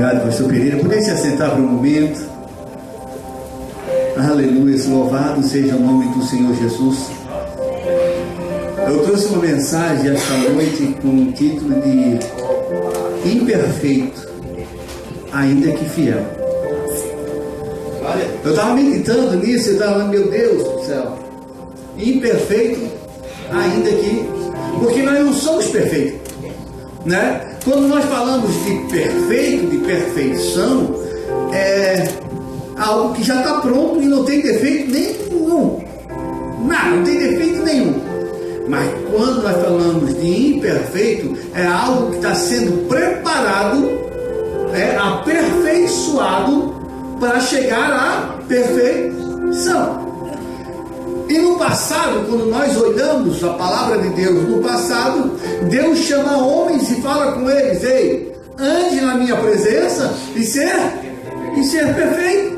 Obrigado, pastor Pereira. Poder se assentar por um momento. Aleluia, louvado seja o nome do Senhor Jesus. Eu trouxe uma mensagem esta noite com o título de Imperfeito, ainda que fiel. Eu estava meditando nisso, eu estava falando, meu Deus do céu, imperfeito, ainda que, porque nós não somos perfeitos, né? Quando nós falamos de perfeito, de perfeição, é algo que já está pronto e não tem defeito nenhum. Não tem defeito nenhum. Mas quando nós falamos de imperfeito, é algo que está sendo preparado, aperfeiçoado para chegar à perfeição. E no passado, quando nós olhamos a palavra de Deus, no passado, Deus chama homens e fala com eles: ei, ande na minha presença e ser perfeito.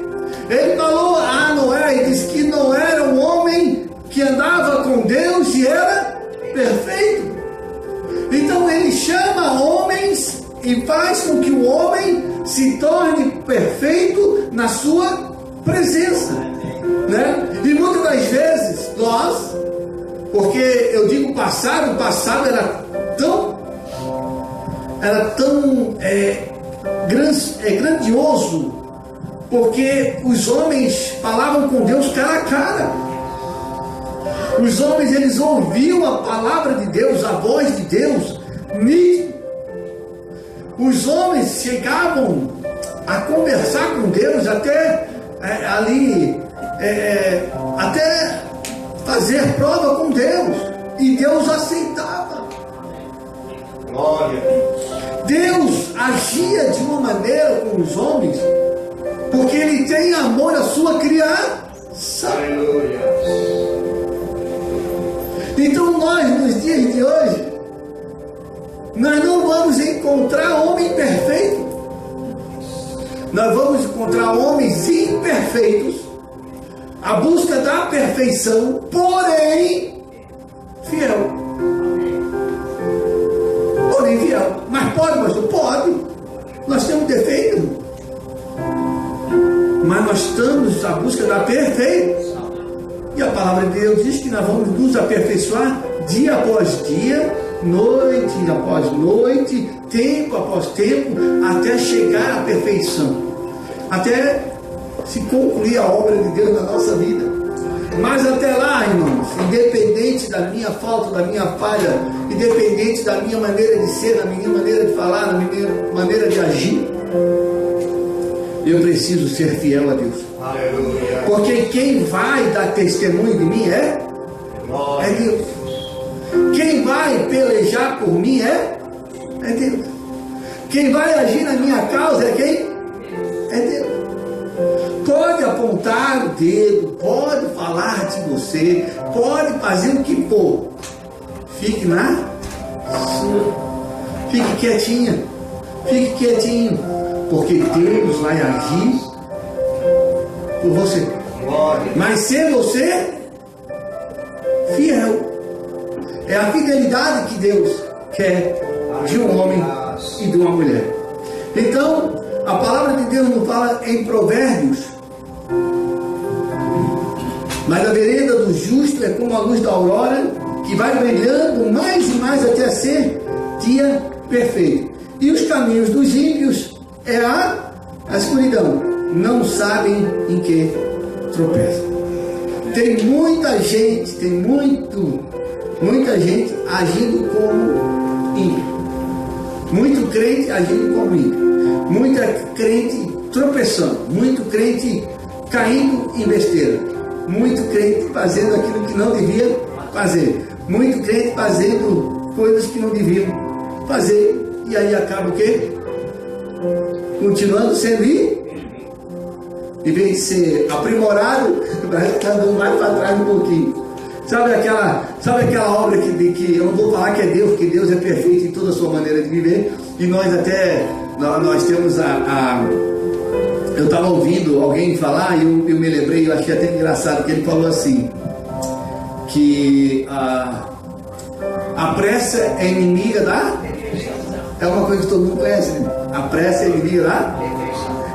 Ele falou a Noé e disse que não era um homem que andava com Deus e era perfeito. Então ele chama homens e faz com que o homem se torne perfeito na sua presença, né? E muitas das vezes nós, porque eu digo o passado era tão grandioso, porque os homens falavam com Deus cara a cara. Os homens, eles ouviam a palavra de Deus, a voz de Deus nítido. Os homens chegavam a conversar com Deus até até fazer prova com Deus, e Deus aceitava. Glória. Deus agia de uma maneira com os homens porque Ele tem amor à sua criação. Aleluia. Então nós, nos dias de hoje, nós não vamos encontrar homem perfeito. Nós vamos encontrar homens imperfeitos, a busca da perfeição, porém fiel. Porém fiel. Mas pode, pastor? Pode. Nós temos defeito. Mas nós estamos à busca da perfeição. E a palavra de Deus diz que nós vamos nos aperfeiçoar dia após dia, noite após noite, tempo após tempo, até chegar à perfeição, até se concluir a obra de Deus na nossa vida. Mas até lá, irmãos, independente da minha falta, da minha falha, independente da minha maneira de ser, da minha maneira de falar, da minha maneira de agir, eu preciso ser fiel a Deus. Aleluia. Porque quem vai dar testemunho de mim é Deus. Quem vai pelejar por mim é Deus. Quem vai agir na minha causa é quem? É Deus. Pode apontar o dedo, pode falar de você, pode fazer o que for. Fique na sua. Fique quietinha. Fique quietinho. Porque Deus vai agir por você. Glória. Mas ser você fiel. É a fidelidade que Deus quer de um homem e de uma mulher. Então, a palavra de Deus nos fala em Provérbios: mas a vereda do justo é como a luz da aurora, que vai brilhando mais e mais até ser dia perfeito. E os caminhos dos ímpios é a escuridão. Não sabem em que tropeçam. Tem muita gente, muita gente agindo como ímpio. Muito crente agindo como ímpio. Muita crente tropeçando. Muito crente caindo em besteira. Muito crente fazendo aquilo que não devia fazer. Muito crente fazendo coisas que não deviam fazer. E aí acaba o quê? Continuando sendo em vez de ser aprimorado, vai estar dando mais para trás um pouquinho. Sabe aquela obra que eu não vou falar que é Deus, porque Deus é perfeito em toda a sua maneira de viver. E nós temos eu estava ouvindo alguém falar, e eu me lembrei, eu achei até engraçado, que ele falou assim, que a pressa é inimiga da É uma coisa que todo mundo conhece, né? A pressa é inimiga lá.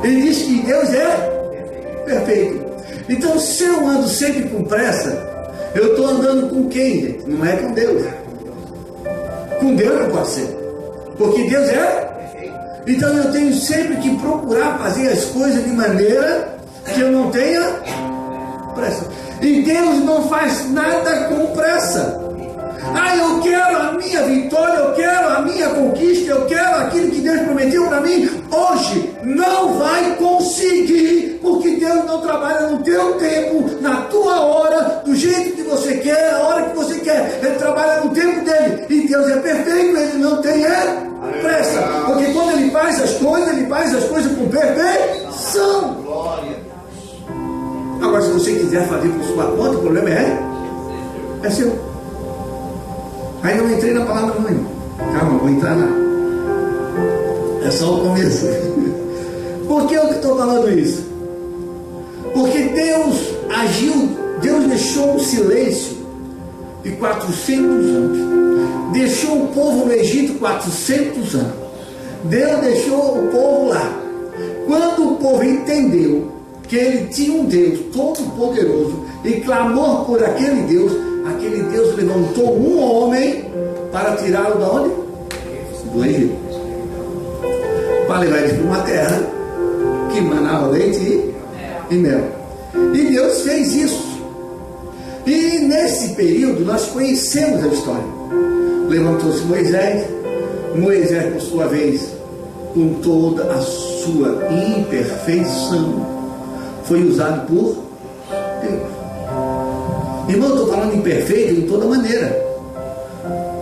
Ele diz que Deus é perfeito. Então, se eu ando sempre com pressa, eu estou andando com quem, gente? Não é com Deus. Com Deus não pode ser. Porque Deus é. Então eu tenho sempre que procurar fazer as coisas de maneira que eu não tenha pressa. E Deus não faz nada com pressa. Ah, eu quero a minha vitória, eu quero a minha conquista, eu quero aquilo que Deus prometeu para mim. Hoje não vai conseguir, porque Deus não trabalha no teu tempo, na tua hora, do jeito que você quer, a hora que você quer. Ele trabalha no tempo dele. E Deus é perfeito, ele não tem pressa. Porque quando ele faz as coisas com perfeição. Agora, se você quiser fazer por sua conta, o problema é seu. Aí não entrei na palavra não, irmão. Calma, vou entrar na. É só o começo. Por que eu estou falando isso? Porque Deus agiu, Deus deixou um silêncio de 400 anos. Deixou o povo no Egito 400 anos. Deus deixou o povo lá. Quando o povo entendeu que ele tinha um Deus todo-poderoso e clamou por aquele Deus levantou um homem para tirá-lo de onde? Do Egito. Para levar eles para uma terra que manava leite e mel. E Deus fez isso. E nesse período nós conhecemos a história. Levantou-se Moisés, por sua vez, com toda a sua imperfeição, foi usado por Deus. Irmão, eu estou falando imperfeito em toda maneira,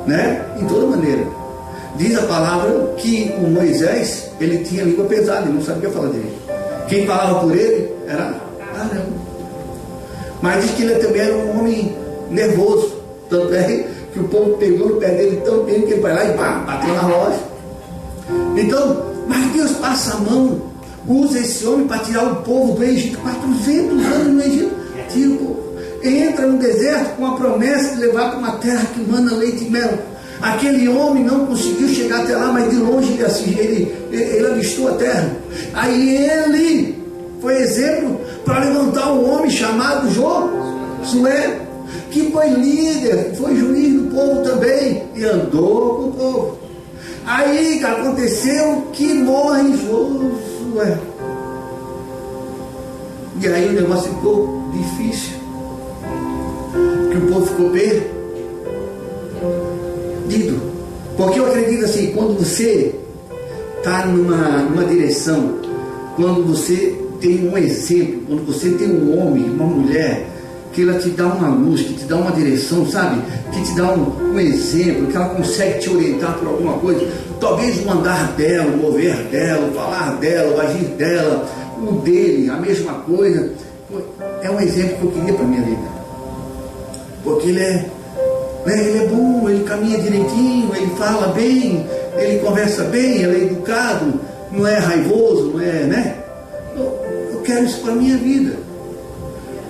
né? Em toda maneira. Diz a palavra que o Moisés, ele tinha língua pesada, ele não sabia falar direito. Quem falava por ele era Arão. Mas diz que ele também era um homem nervoso. Tanto é que o povo pegou no pé dele tão bem que ele vai lá e pá, bateu na rocha. Então, mas Deus passa a mão, usa esse homem para tirar o povo do Egito. 400 anos no Egito, tira o povo. Entra no deserto com a promessa de levar para uma terra que mana leite e mel. Aquele homem não conseguiu chegar até lá, mas de longe ele avistou a terra. Aí ele foi exemplo para levantar um homem chamado Josué, que foi líder, foi juiz do povo também e andou com o povo. Aí aconteceu que morre Josué. E aí o negócio ficou difícil. Que o povo ficou perdido. Porque eu acredito assim, quando você está numa direção, quando você tem um exemplo, quando você tem um homem, uma mulher, que ela te dá uma luz, que te dá uma direção, sabe? Que te dá um exemplo, que ela consegue te orientar por alguma coisa. Talvez o andar dela, o mover dela, o falar dela, o agir dela, o dele, a mesma coisa. É um exemplo que eu queria para a minha vida. Porque ele é bom, ele caminha direitinho, ele fala bem, ele conversa bem, ele é educado, não é raivoso, não é, né? Eu quero isso para a minha vida.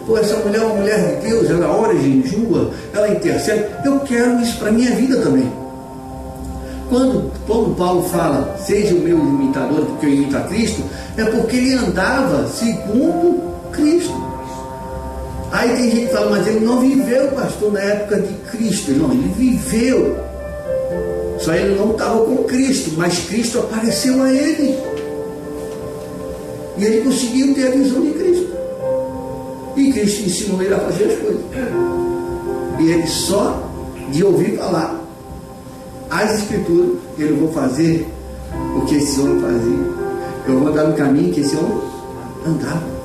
Pô, essa mulher é uma mulher de Deus, ela ora, jejua, ela intercede. Eu quero isso para a minha vida também. Quando Paulo fala, seja o meu imitador, porque eu imito a Cristo, é porque ele andava segundo Cristo. Aí tem gente que fala, mas ele não viveu, pastor, na época de Cristo. Não, ele viveu. Só ele não estava com Cristo, mas Cristo apareceu a ele. E ele conseguiu ter a visão de Cristo. E Cristo ensinou ele a fazer as coisas. E ele só de ouvir falar as Escrituras, eu vou fazer o que esse homem fazia. Eu vou andar no caminho que esse homem andava.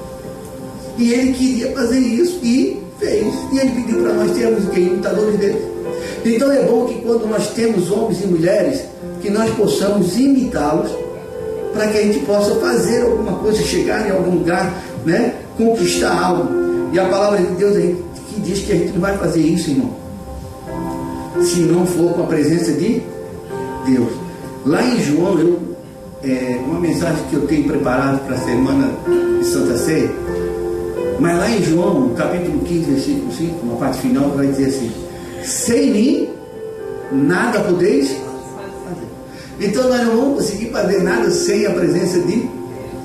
E ele queria fazer isso e fez. E ele pediu para nós termos imitadores dele. Então é bom que quando nós temos homens e mulheres, que nós possamos imitá-los, para que a gente possa fazer alguma coisa, chegar em algum lugar, né? Conquistar algo. E a palavra de Deus que diz que a gente não vai fazer isso, irmão, se não for com a presença de Deus. Lá em João, uma mensagem que eu tenho preparado para a semana de Santa Ceia, mas lá em João, capítulo 15, versículo 5, na parte final, vai dizer assim: sem mim, nada podeis fazer. Então nós não vamos conseguir fazer nada sem a presença de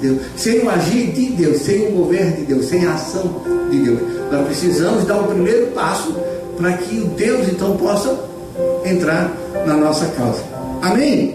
Deus, sem o agir de Deus, sem o mover de Deus, sem a ação de Deus. Nós precisamos dar o primeiro passo para que o Deus então possa entrar na nossa causa. Amém?